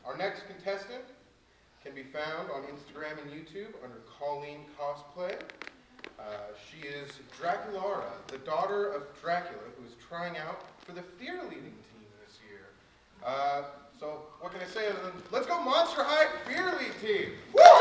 Our next contestant can be found on Instagram and YouTube under Colleen Cosplay. She is Draculara, the daughter of Dracula, who is trying out for the Fear Leading team this year. So what can I say other than, let's go Monster High Fear Lead team! Woo!